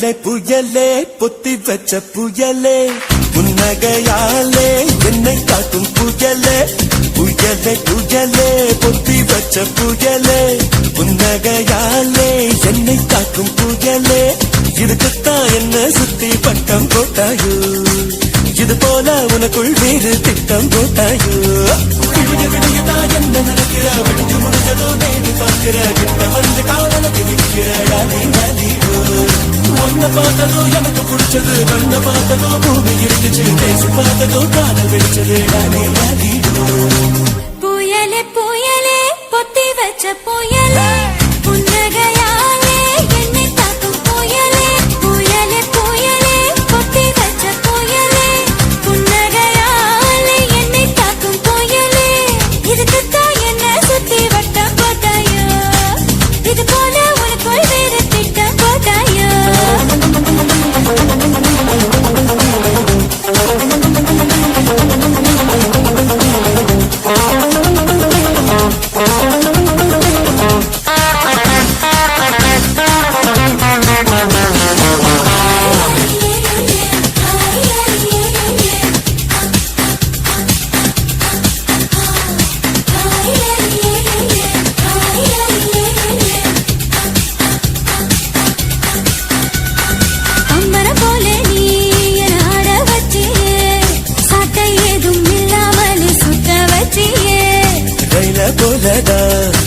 புயலே புயலே பொத்தி வச்ச புயலே புன்னகையாலே என்னை காக்கும் புயலே புயலே புயலே பொத்தி வச்ச புயலே புன்னகையாலே என்னை காக்கும் புயலே இதுக்குத்தான் என்ன சுத்தி பட்டம் போட்டாயோ இது போல உனக்குள் வேறு திட்டம் போட்டாயோ விடிய விடியதான் என்ன நடக்கிற விடிஞ்சு முடிஞ்சதோ நேரு பார்க்கிற கிட்ட வந்து காவலுக்கு நிற்கிறடா நீ ஒன்ன பார்த்ததோ எனக்கு பிடிச்சது கண்ண பார்த்ததோ பூமி இருந்துச்சு பேசி பார்த்ததோ காதல் வெடிச்சது புயலே புயலே பொத்தி வச்ச புயலே புன்னகையாலே என்னை தாக்கும் புயலே புயலே புயலே பொத்தி வச்ச புயலே புன்னகையாலே என்னை தாக்கும் புயலே இதுக்குத்தான் என்ன சுத்தி வட்டம் போட்டாயோ இது போல உனக்குள் வேறு திட்டம் போட்டாயோ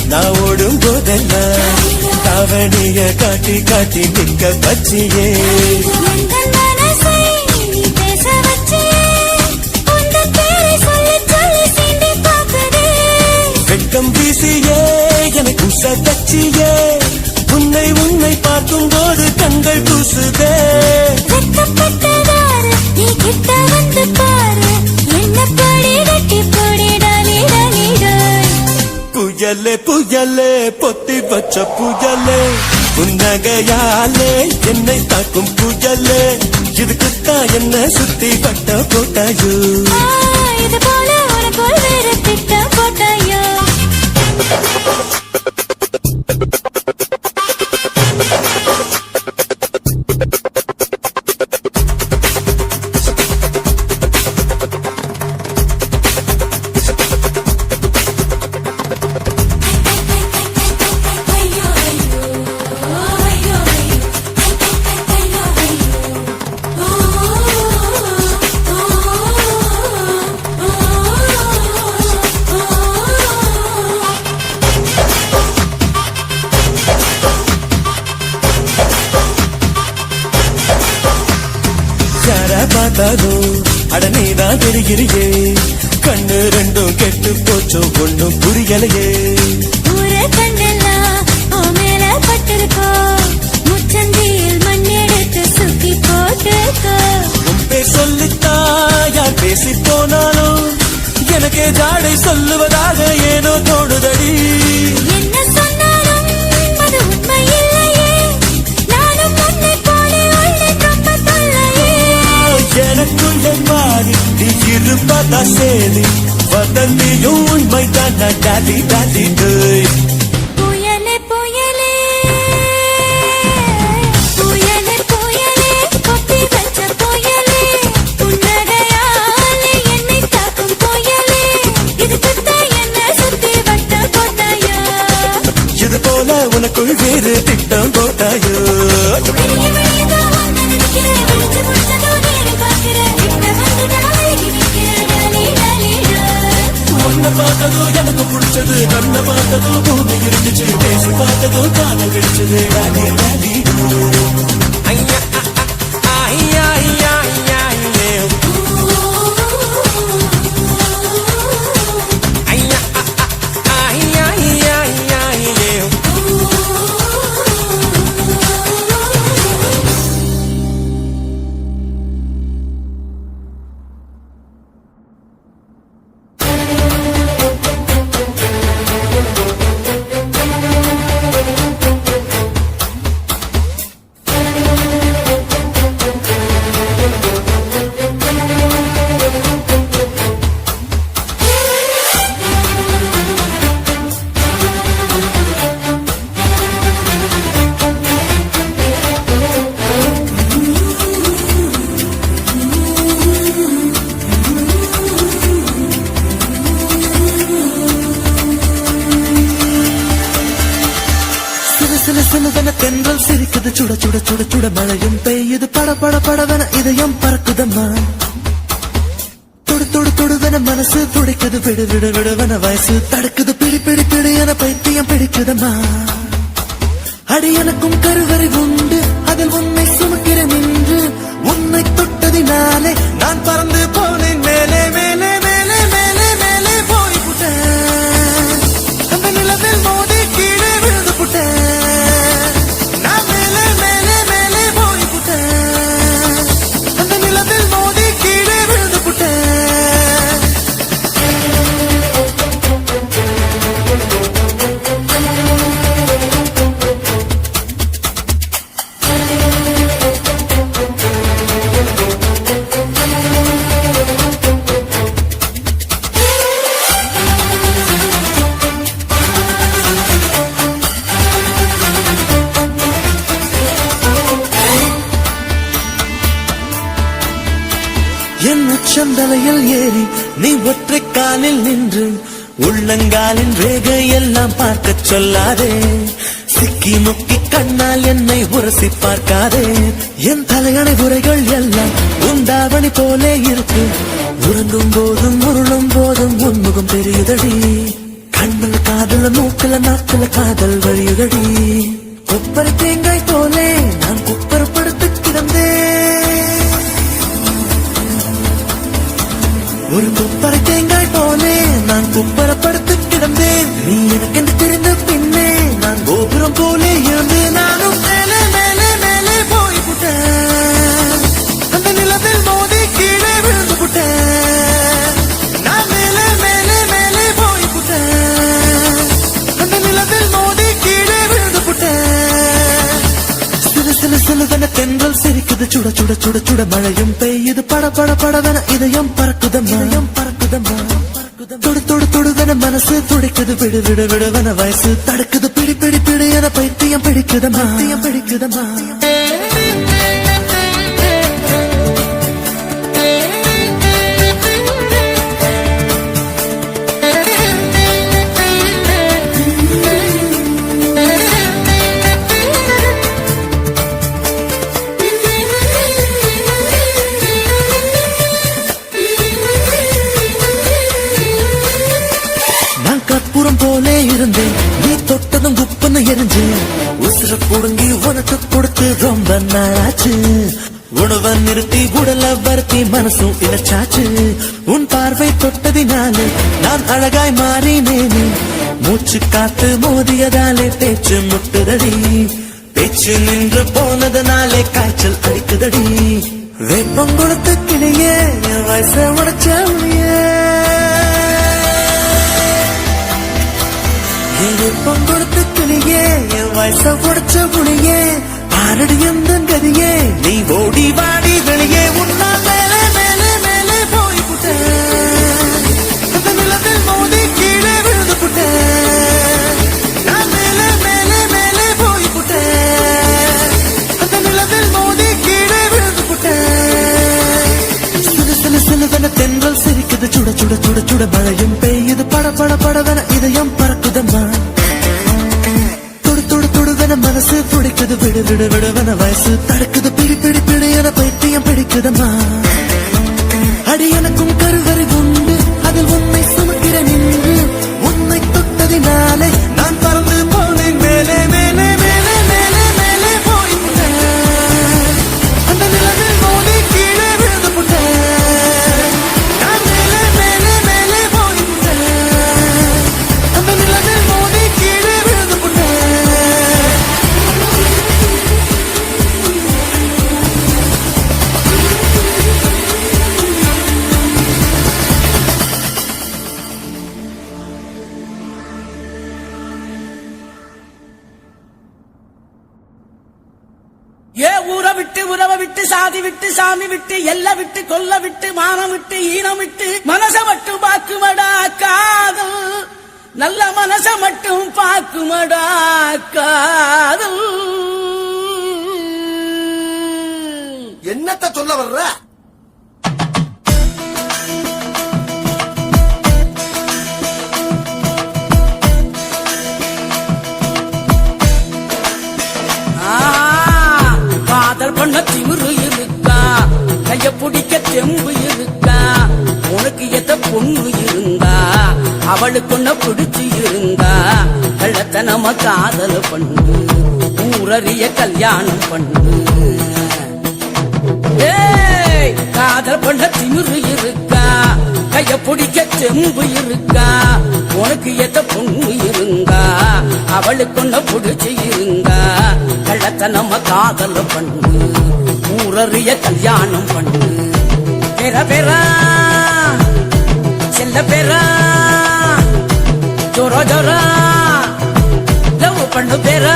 நான் ஓடும் போதெல்லாம் தாவணிய காட்டி காட்டி நிற்க பச்சியே வெட்கம் வீசியே எனக்கு உசச்சியே உன்னை உன்னை பார்க்கும் போது கண்கள் கூசுதே நீ கிட்ட வந்து பாரு என்ன படி வெட்டி புயலே புயலே பொத்தி வச்ச புயலே புன்னகையாலே என்னை தாக்கும் புயலே இதுக்குத்தான் என்ன சுத்தி பட்ட போட்டாயோ இது போல உனக்குள் வேறு திட்டம் போட்டாயோ பார்த்தாலும் அட நீதான் தெரிகிறியே கண்ணு ரெண்டும் கெட்டு போச்சோ ஒண்ணும் புரியலையே ஊரே கண்ணெல்லாம் உன் மேல பட்டிருக்கோ முச்சந்தியில் மண் எடுத்து சுத்தி போட்டுக்கோ உன் பேர் சொல்லித்தா யார் பேசி போனாலும் எனக்கே ஜாடை சொல்லுவதாக ஏனோ தோணுதடி என்ன சொன்னாலும் அது உண்மை இல்லையே நானும் உன்னை போல உன்னை ரொம்ப தொல்லையே எனக்குள்ளே மாறி நீ இருப்பதா சேரி வதந்தியும் உண்மைதான் டாலி டாலி புயலே புயலே புயலே புயலே பொத்தி வச்ச புயலே புன்னகையாலே என்னை தாக்கும் புயலே இதுக்குத்தான் என்ன சுத்தி வட்டம் போட்டாயோ இது போல உனக்குள் வேறு திட்டம் போட்டாயோ ஒன்ன பார்த்ததோ எனக்கு பிடிச்சது கண்ண பார்த்ததோ பூமி இருந்துச்சு பேசி பார்த்ததோ காதல் கிடைச்சது டாலி டாலி ஐயா ஐயா ஐயா ஐயா சிரிக்குது சுட சுட சுட சுட மழையும் பெய்யுது பட பட படவன இதயம் பறக்குதம்மா தொடு தொடு தொடுவன மனசு துடிக்குது விடு விடு விடுவன வயசு தடுக்குது பிடி பிடி பிடி என பைத்தியம் பிடிக்குதம்மா அடி எனக்கும் கருவறை உண்டு அதில் உன்னை சுமக்கிறேன் என்று உன்னை தொட்டதினாலே நான் பறந்து போனேன் மேலே மேலே மேலே மேலே மேலே போய் புட்டேன் அந்த நிலவில் மோதி கீழே விழுந்து புட்டேன் நான் மேலே மேலே மேலே போய் புட்டேன் அந்த நிலவில் மோதி கீழே விழுந்து புட்டேன் என் உச்சந்தலையில் ஏறி நீ ஒற்றை காலில் நின்று உள்ளங்காலின் ரேகை எல்லாம் பார்க்க சொல்லாதே சிக்கி முக்கி கண்ணால் என்னை உரசி பார்க்காதே என் தலையணை உரைகள் எல்லாம் உண்டாவணி போலே இருக்கு உறங்கும் போதும் உருளும் போதும் உன்முகம் தெரியுதடி கண்ணுல காதல மூக்குல நாக்குல காதல் வழியுதடி கொப்பரை தேங்காய் போலே நான் குப்பரப்படுத்து கிடந்தேன் ஒரு குப்பரை தேங்காய் போலே நான் குப்பரப்படுத்து கிடந்தேன் நீ எனக்கு என்று தெரிந்த பின்னே நான் கோபுரம் போலே இருந்து நானும் மேலே மேலே மேலே போய் புட்டேன் அந்த நிலவில் மோதி கீழே விழுந்து புட்டேன் நான் மேலே மேலே மேலே போய் புட்டேன் அந்த நிலவில் மோதி கீழே விழுந்து புட்டேன் சில சில சிலதன தென்றல் சிரிக்குது சுட சுட சுட சுட மழையும் பெய்யுது பட பட படவன இதயம் பறக்குதம்மா பறக்குதம்மா தொடு தொடு தொடுவன மனசு துடிக்குது விடு விடு விடுவன வயசு தடுக்குது பிடி பிடி பிடி என பைத்தியம் பிடிக்குதம்மா பிடிக்குதம்மா கற்பூரம் போலே இருந்தேன் நீ தொட்டதும் குப்புன்னு எரிஞ்சு உசுர புடுங்கி உனக்கு கொடுத்து ரொம்ப நாளாச்சு உணவை நிறுத்தி உடல வருத்தி மனசும் இழைச்சாச்சு உன் பார்வை தொட்டதினாலே நான் அழகாய் மாறினேனே மூச்சு காத்து மோதியதாலே பேச்சு முட்டுதடி பேச்சு நின்று போனதனாலே காய்ச்சல் அடிக்குதடி வேப்பம் கொடுத்த கிளியே என் வயச உடைச்சே பொங்கொடுத்த கிளியே என் வயச உடைச்ச புளியே ஆரடி எந்த கதியே நீ ஓடி வாடி வெளியே உன்னா மேலே மேலே மேலே போய் புட்டேன் அந்த நிலத்தில் மோதி கீழே விழுந்து புட்டேன் நான் மேலே மேலே மேலே போய் புட்டேன் அந்த நிலத்தில் மோதி கீழே விழுந்து புட்டேன் சில சில சிலதன தென்றல் சிரிக்குது சுட சுட சுட சுட மழையும் பெய்யுது பட பட படவன இதயம் பறக்குதம்மா மனசு துடிக்குது விடு விடு விடுவன வயசு தடுக்குது பிடி பிடி பிடி என பைத்தியம் பிடிக்குதம்மா அடி எனக்கும் கருவறை உண்டு அதில் உன்னை சுமக்கிறேன் என்று உன்னை தொட்டதினாலே நான் பறந்து போனேன் மேலே மேலே மேலே மேலே மேலே போய் புட்டேன் அந்த நிலவில் மோதி கீழே விழுந்து புட்டேன் நான் மேலே மேலே மேலே போய் புட்டேன் அந்த நிலவில் மோதி கீழே விழுந்து புட்டேன் ஏ ஊரை விட்டு உறவை விட்டு சாதி விட்டு சாமி விட்டு எல்லை விட்டு கொல்ல விட்டு மானம் விட்டு ஈனம் விட்டு மனச மட்டும் பாக்குமடா காதல் நல்ல மனச மட்டும் பாக்குமடா காதல் என்னத்த சொல்ல வர்ற ஆ அவளுக்குன்ன பிடிச்சு இருந்தா கள்ளத்தனம காதல் பண்ணு ஊரறிய கல்யாணம் பண்ணு ஏய், காதல் பண்ண திமிரு இருக்கா கைய பிடிக்க செம்பு இருக்கா உனக்கு எத்த பொண்ணு இருந்தா அவளுக்குன்ன பிடிச்சு இருந்தா கள்ளத்தனம காதல் பண்ணு ஊரறிய கல்யாணம் பண்ணு பெற பெறா செல்ல பெறா ஜோரா ஜோரா லவ் பண்ணு பெறா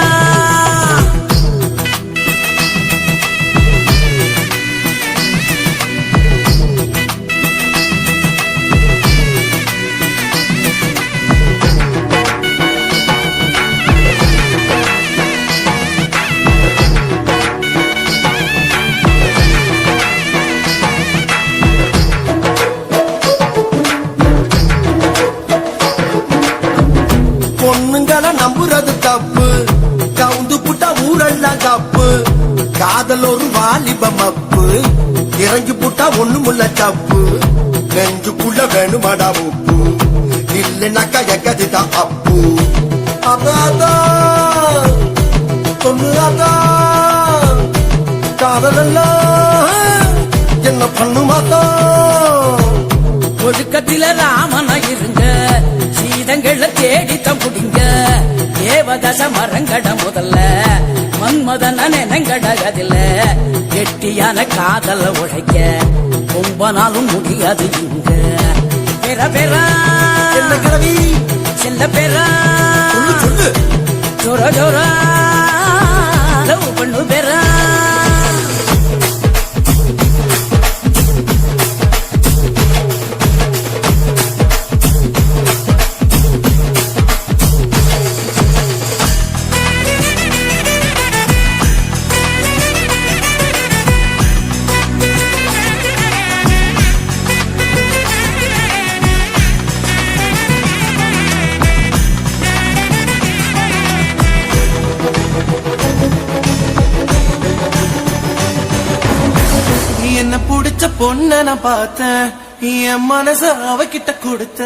பொண்ணுங்களை நம்புறது தப்பு கவுந்து புட்டா ஊரெல்லாம் தப்பு காதல் ஒரு வாலிபம் அப்பு இறங்கி புட்டா ஒண்ணுமுள்ள தப்பு நெஞ்சுக்குள்ள வேணுமாடா உப்பு இல்லைனாக்கா எக்கதுதான் அப்பு அதான் சொன்னாதான் காதலெல்லாம் என்ன பண்ணுமாதான் ஒழுக்கத்தில ராமனா இருங்க சீதங்கள தேடித்தம் புடிங்க தேவதச மரங்கட முதல்ல மன்மதன நினைங்கடகதில்ல கெட்டியான காதல உழைக்க ரொம்ப நாளும் முடியாது இங்க பெற பெறா என்ன கிழவி செல்ல பெறா சொல்லு ஜோர ஜோரா லவ் பண்ணு பெறா என்ன புடிச்ச பொண்ண நான் பார்த்தேன் என் மனச அவகிட்ட கொடுத்த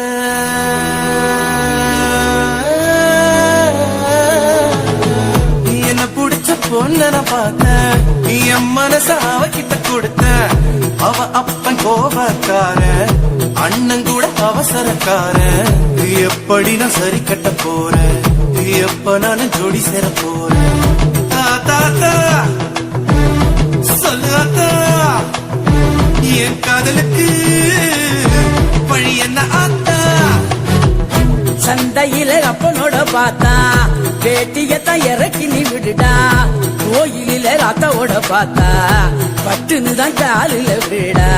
என்ன புடிச்ச பொண்ண நான் பார்த்தேன் என் மனச அவகிட்ட கொடுத்த அவ அப்பன் கோபக்கார அண்ணன் கூட அவசரக்கார எப்படி நான் சரி கட்ட போறேன் எப்ப நான் ஜோடி சேர போறேன் தாத்தா சொல்லாதா என் காதலுக்கு வழி என்ன ஆத்தா சந்தையில அப்பனோட பார்த்தா பேட்டியத்தான் இறக்கி நீ விடுடா கோயிலில ராத்தாவோட பார்த்தா பட்டுன்னு தான் காலில விடா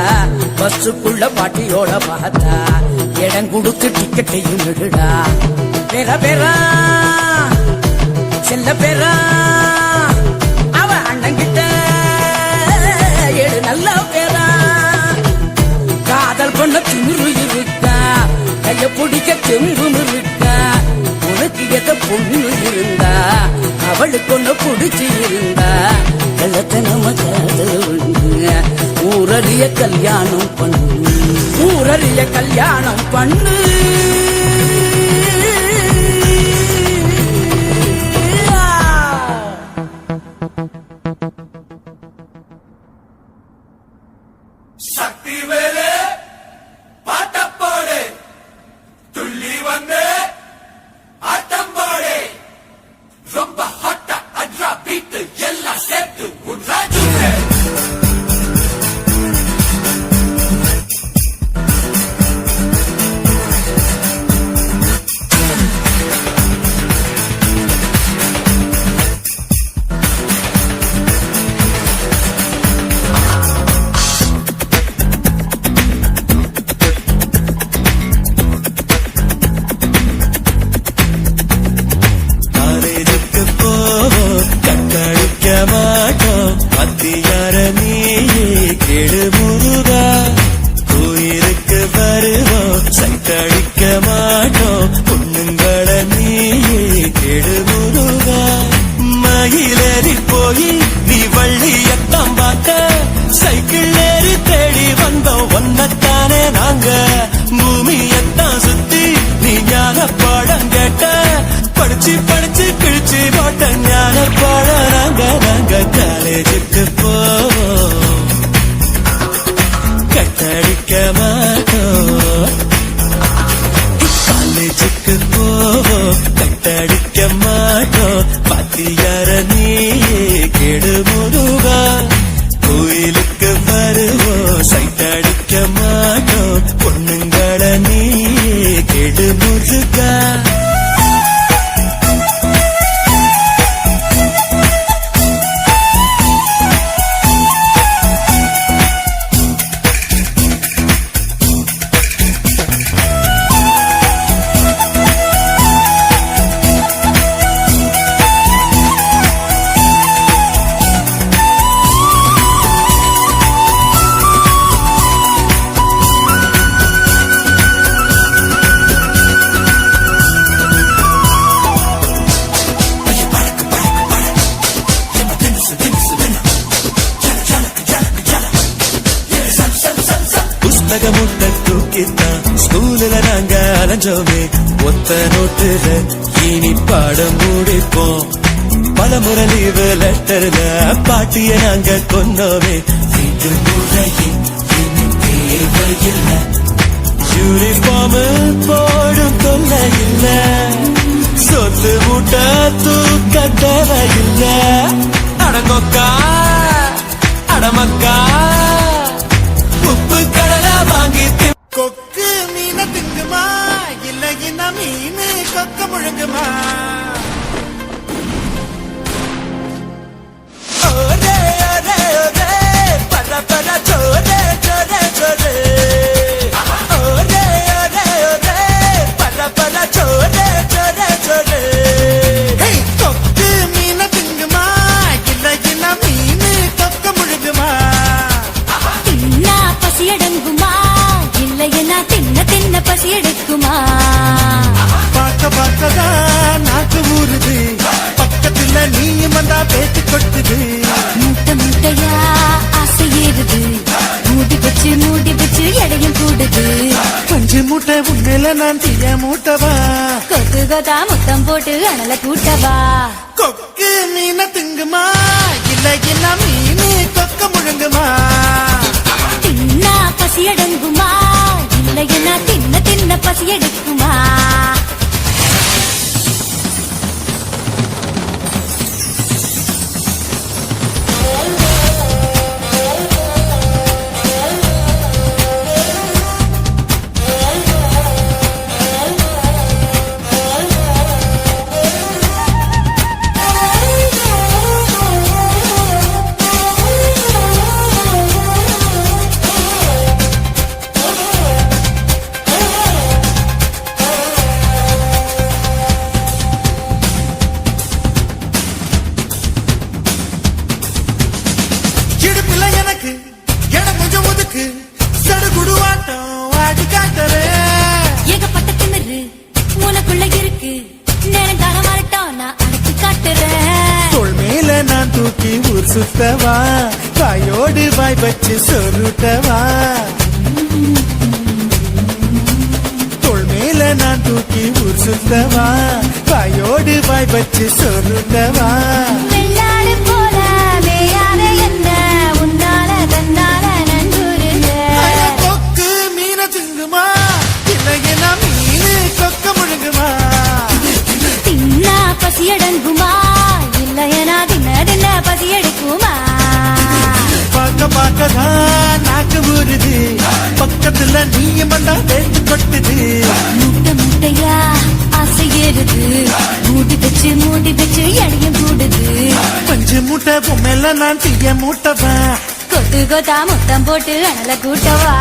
பஸ்ஸுக்குள்ள பாட்டியோட பார்த்தா இடம் கொடுத்து டிக்கெட்டையும் விடுடா பெற பெறா செல்ல பெறா அவ அண்ணங்கிட்ட ஏழு நல்ல பேரா காதல் பண்ண திமிரு இருக்கா கைய பிடிக்க தெம்பும் இருக்கா உனக்கு எத பொண்ணு இருந்தா அவளுக்கு ஒண்ணு பிடிச்சி இருந்தா கள்ளத்தனம காதல் ஊரறிய கல்யாணம் பண்ணு ஊரறிய கல்யாணம் பண்ணு சக்தி வேலே பாட்டப்பாடு துள்ளி வந்து ஆட்டம் பாடு ரொம்ப ஹாட்டா அட்ரா பீட்டு எல்லாம் சேர்த்து உன்ராஜு படிச்சு படிச்சு கிழிச்சு போட்ட ஞான பாட நாங்க காலேஜுக்கு போவோம், கட்டடிக்க மாட்டோம். காலேஜுக்கு போவோம், கட்டடிக்க மாட்டோம். பாத்தியார நீயே கெடு முருகா, கோயிலுக்கு வருவோம், சைட்டடிக்க மாட்டோம். பொண்ணுங்கள நீயே கெடு முருகா. புஸ்தக முட்டை தூக்கித்தான் ஸ்கூல்ல நாங்க அலைஞ்சோமே, ஒத்த நோட்டுல இனி பாடம் முடிப்போம். பலமுறை லீவு லெட்டர்ல பாட்டிய நாங்க கொண்டோமே, வீட்டு முறையில் இனி தேவையில்லை. யூனிஃபார்ம் போடும் தொல்லை இல்ல, சொத்து மூட்டை தூக்க தேவையில்லை. அடங்கொக்கா அடமக்கா உப்பு கடலை வாங்கி கொக்கு மீன திங்குமா இல்ல இன மீன் கொக்க முழுங்குமா? ஓரே ஓரே ஓரே பர பர சோரே சோரே சோரே. ஓரே ஓரே ஓரே பர பர சோரே சோரே சோரே. கொக்கு மீன திங்குமா இல்ல இன மீன் கொக்க முழுங்குமா? தின்னா பசி அடங்குமா இல்லையனா தின்ன தின்ன பசி எடுக்குமா? பார்க்க பார்க்கதான் நாக்கு ஊறுது, பக்கத்துல நீயும் வந்தா பேச்சு கொட்டுது. மூட்டை மூட்டையா ஆசை ஏறுது, மூடி வச்சு எடையும் கூடுது. கொஞ்சம் மூட்டை உண்மையில நான் தீய மூட்டவா, கொத்து கொத்தா முத்தம் போட்டு அனல கூட்டவா? கொக்கு மீன திங்குமா இல்ல இன மீன் கொக்க முழுங்குமா? தின்னா பசி அடங்குமா இல்லையனா தின்ன தின்ன பசி எடுக்குமா? இடுப்புல எனக்கு இடம் கொஞ்சம் ஒதுக்கு, சடுகுடுவாட்டம் ஆடி காட்டுறேன். ஏகப்பட்ட திமிரு உனக்குள்ள இருக்கு, நேரம் காலம் வரட்டும் நான் அடக்கி காட்டுறேன். தோள் மேல நான் தூக்கி ஊர் சுத்தவா, வாயோடு வாய் வச்சு சொருட்டவா. தோள் மேல நான் தூக்கி ஊர் சுத்தவா, வாயோடு வாய் வச்சு சொருட்டவா. வெள்ளாடு போல மேயாத என்ன உன்னால தன்னால நன்றுருங்க. கொக்கு மீன திங்குமா இல்லையன மீன் கொக்க முழுங்குமா? தின்னா பசி அடங்குமா இல்லையனா தின்ன தின்ன பசி எடுக்குமா? பார்க்க பார்க்கதான் நாக்கு ஊறுது, பக்கத்துல நீயும் வந்தா பேச்சு கொட்டுது. மூட்டை மூட்டையா ஆசை ஏறுது, மூடி வச்சு எடையும் கூடுது. கொஞ்சம் மூட்டை பொம்மையில நான் தீய மூட்டவா, கொத்து கொத்தா முத்தம் போட்டு அனல கூட்டவா?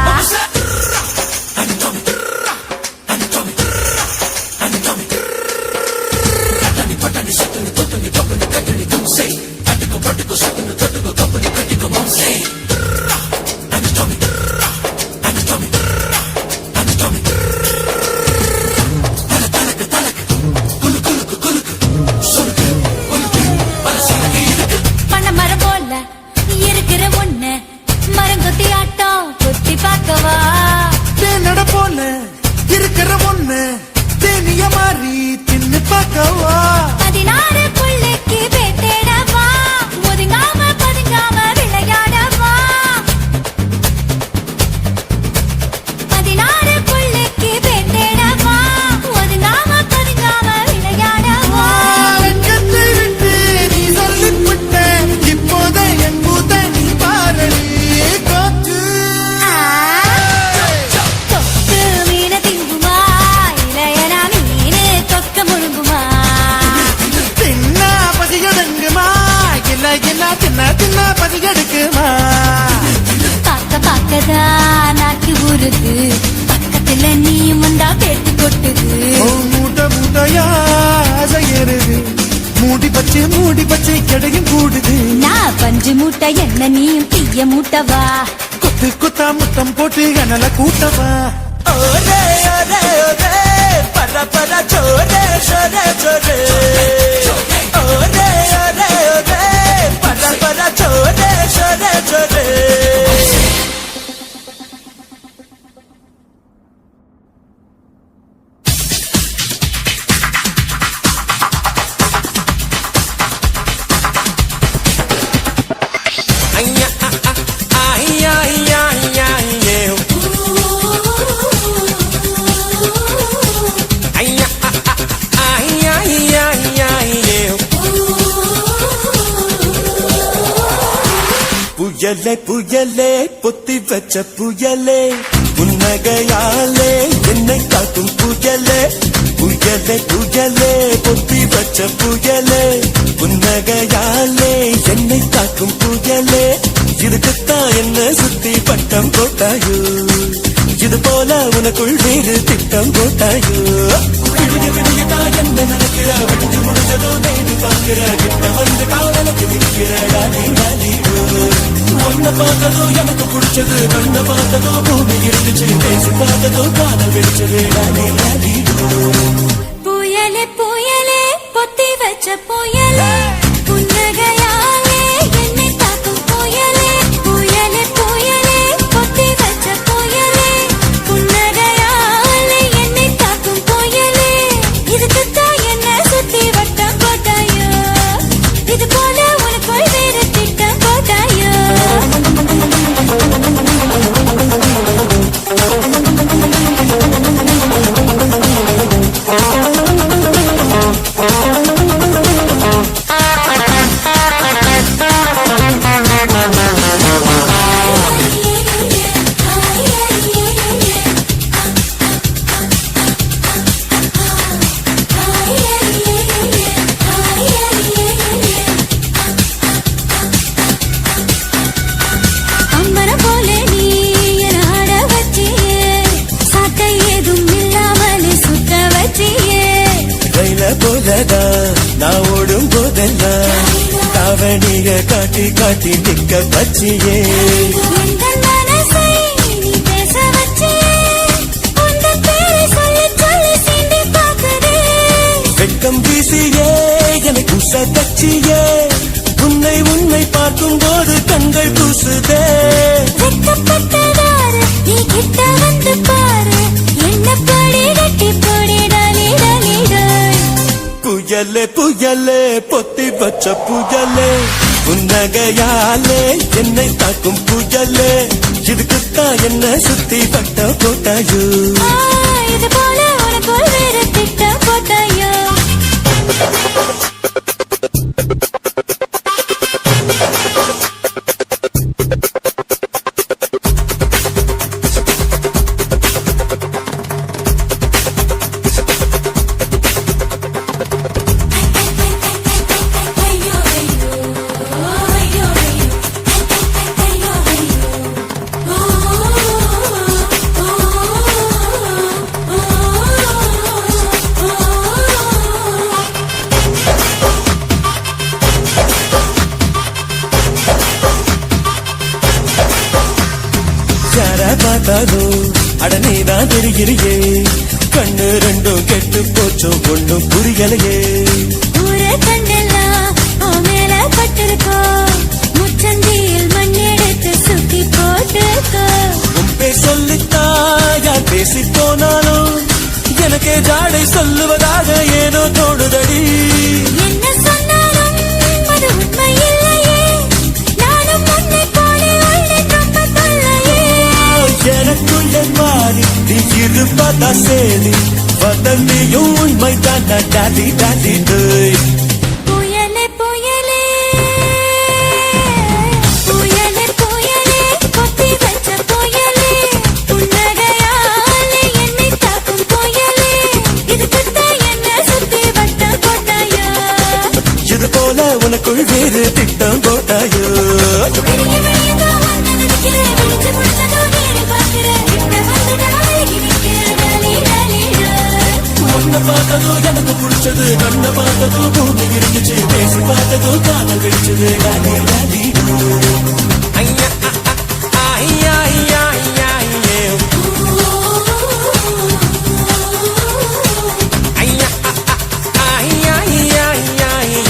போல இருக்கிற ஒண்ணு தேனிய மாறி தின்னு பார்க்கவா? மூட்டை என்ன நீயும் தீய மூட்டவா குத்து குத்தா முத்தம் போட்டு எனல கூட்டவா ஓரே ஓரே ஓரே பர பர சோரே சோரே சோரே ஓரே ஓரே ஓரே பர பர சோரே சோரே சோரே ஐயா ஐயா ஐயா ஐயா ஐயா ஐயா ஐயா ஐயா புயலே புயலே பொத்தி வச்ச புயலே புன்னகையாலே என்னை காக்கும் புயலே புயலே புயலே பொத்தி வச்ச புயலே புன்னகையாலே என்னை காக்கும் புயலே இதுக்குத்தான் என்ன சுத்தி பட்டம் போட்டாயோ இது போல உனக்குள் வேறு திட்டம் போட்டாயோ விடிய விடியதான் என்ன நடக்கிற விடிஞ்சு முடிஞ்சதோ நேரு பார்க்கிற கிட்ட வந்து காவலுக்கு நிற்கிறடா ஒன்ன பார்த்ததோ எனக்கு பிடிச்சது கண்ண பார்த்ததோ பூமி இருந்துச்சு பேசி பார்த்ததோ காதல் வெடிச்சது புயலே புயலே பொத்தி வச்ச புயலே புன்னகையாலே என்னை தாக்கும் புயலே புயலே புயலே பொத்தி வச்ச புயலே புன்னகையாலே என்னை தாக்கும் புயலே இதுக்குத்தான் என்ன சுத்தி வட்டம் போட்டாயோ இது போல உனக்குள் வேறு திட்டம் போட்டாயோ அம்பரம் போல நீ என ஆட வச்சியே சாட்டை ஏதும் இல்லாமல் சுத்த வச்சியே ரயில போலதான் நான் ஓடும் போதெல்லாம் தாவணிய காட்டி காட்டி நிக்க வச்சியே எங்கள் மனசை நீ பேச வச்சியே உந்தன் பேரை சொல்லி சொல்லி சீண்டி பார்க்குதே வெட்கம் வீசியே எனக்கு சதச்சியே உன்னை உன்னை பார்க்கும் போது கண்கள் கூசுதே வெட்கப்பட்டதாரு நீ கிட்ட வந்து பாரு என்ன படி கட்டி போடி டாலி டாலி டாய் புயலே புயலே பொத்தி வச்ச புயலே புன்னகையாலே என்னை தாக்கும் புயலே இதுக்குத்தான் என்ன சுத்தி பட்ட போட்டாயோ இது போல உனக்குள் வேறு திட்டம் போட்டாயோ யார பார்த்தாலும் அடனேதான் தெரிகிறியே கண்ணு ரெண்டும் கெட்டு போச்சோ ஒண்ணும் புரியலையே ஊரே கண்ணெல்லாம் உன் மேல பட்டிருக்கோ முச்சந்தியில் மண் எடுத்து சுத்தி போட்டுக்கோ உன் பேர் சொல்லித்தா யார் பேசி போனாலும் எனக்கே ஜாடை சொல்லுவதாக ஏனோ தோணுதடி என்ன சொன்னாலும் அது உண்மை இல்லையே நானும் உன்னை போலே உன்னை ரொம்ப தொல்லையே எனக்குள்ள மாறி நீ இருப்பதா சேரி வதந்தியும் உண்மைதான் டாடி டாடி டேய் புயலே புயலே புயலே புயலே பொத்தி வச்ச புயலே புன்னகையாலே என்னை தாக்கும் புயலே இதுக்குத்தான் என்ன சுத்தி வட்டம் போட்டாயோ இது போல உனக்குள் வேறு திட்டம் போட்டாயோ விடிய விடியதான் உன்னை நினைக்கிறேன் விழிச்சு முடிச்சதோ நேரு பார்க்கிறேன் கிட்ட வந்து டாலி நிற்கிற டாலி டாலி டாய் உன்னை பார்த்ததும் எனக்கு பிடிச்சது, கண்ணை பார்த்ததும் பூமி இருந்துச்சு, பேசி பார்த்ததும் காதல் கிடைச்சது. டாடி டாடி ஐயா ஐயா ஐயா ஐயா ஐயா ஐயா ஐயா ஐயா ஐயா.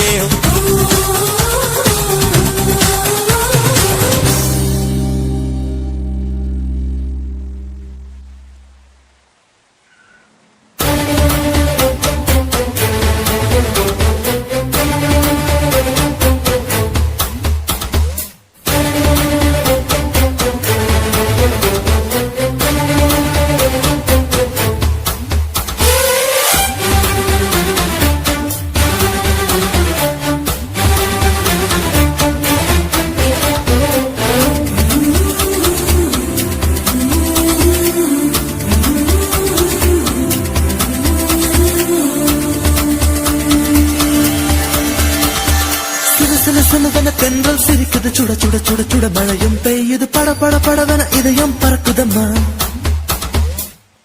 தென்றல் சிரிக்குது, சுட சுட சுட சுட மழையும் பெய்யுது, பட பட படவென இதயம் பறக்குதம்மா.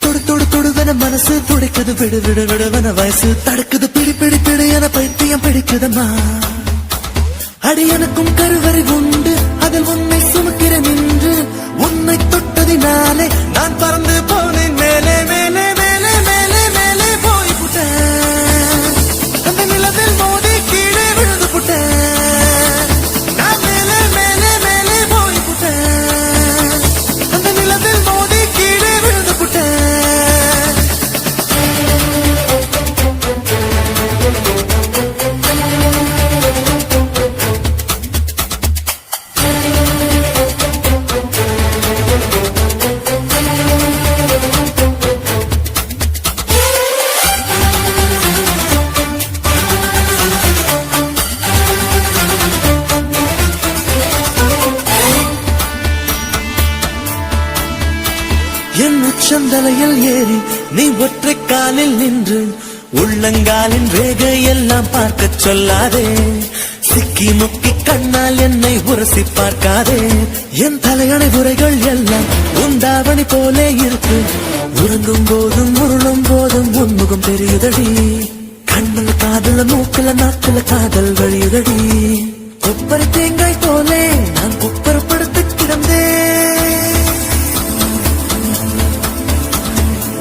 தொடு தொடு தொடுவென மனசு துடிக்குது, விடு விடு விடுவென வயசு தடுக்குது, பிடி பிடி பிடி என பைத்தியம் பிடிக்குதம்மா. அடி எனக்கும் கருவறை உண்டு, அதில் உன்னை சுமக்கிறேன் என்று, உன்னை தொட்டதினாலே நான் பறந்து போனேன் மேலே மேலே மேலே மேலே மேலே போய் புட்டேன். அந்த நிலவில் மோதி கீழே விழுந்து புட்டேன். என் உச்சந்தலையில் ஏறி நீ ஒற்றை காலில் நின்று, உள்ளங்காலின் ரேகை எல்லாம் பார்க்க சொல்லாதே. சிக்கி முக்கி கண்ணால் என்னை உரசி பார்க்காதே. என் தலையணை உரைகள் எல்லாம் உண்டாவணி போலே இருக்கு, உறங்கும் போதும் உருளும் போதும் உன்முகம் தெரியுதடி. கண்ணுல காதல மூக்குல நாக்குல காதல் வழியுதடி. கொப்பரை தேங்காய் போலே நான் குப்பரப்படுத்தி கிடந்தேன்.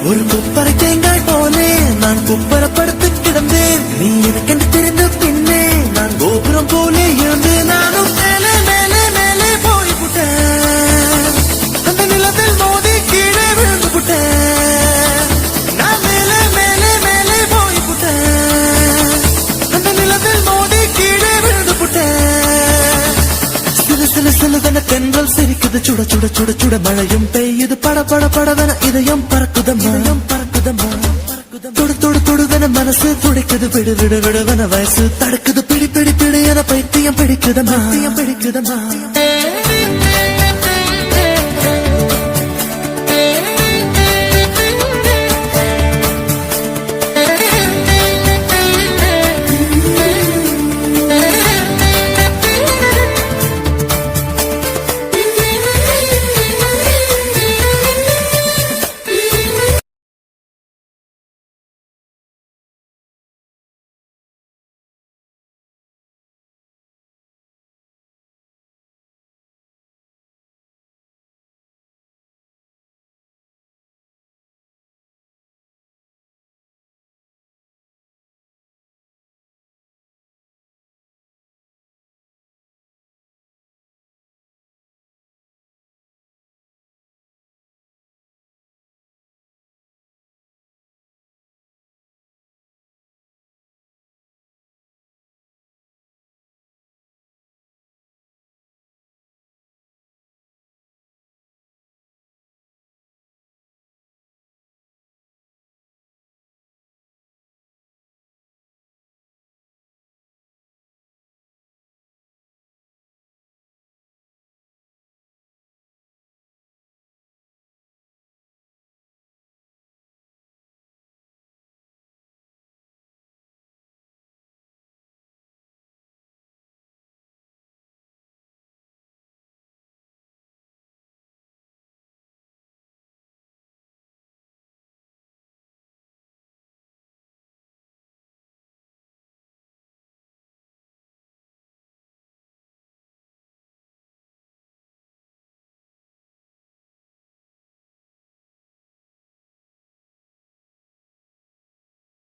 ஒரு கொப்பரை தேங்காய் போலே நான் குப்பரப்படுத்து கிடந்தேன். நீ எனக்கென்று தெரிந்த பின்னே நான் கோபுரம் போலே இருந்து நானும் மேலே மேலே மேலே போய் புட்டேன். அந்த நிலத்தில் மோதி கீழே விழுந்து புட்டேன். நான் மேலே மேலே மேலே போய் புட்டேன். அந்த நிலத்தில் மோதி கீழே விழுந்து புட்டேன். சில சில சிலதென தென்றல் சிரிக்குது, சுட சுட சுட சுட மழையும் பெய்யுது, பட பட படவென இதயம் பறக்குதம்மா. தொடு தொடு தொடுவென மனசு துடிக்குது, விடு விடு விடுவென வயசு தடுக்குது, பிடி பிடி பிடி என பைத்தியம் பிடிக்குதம்மா.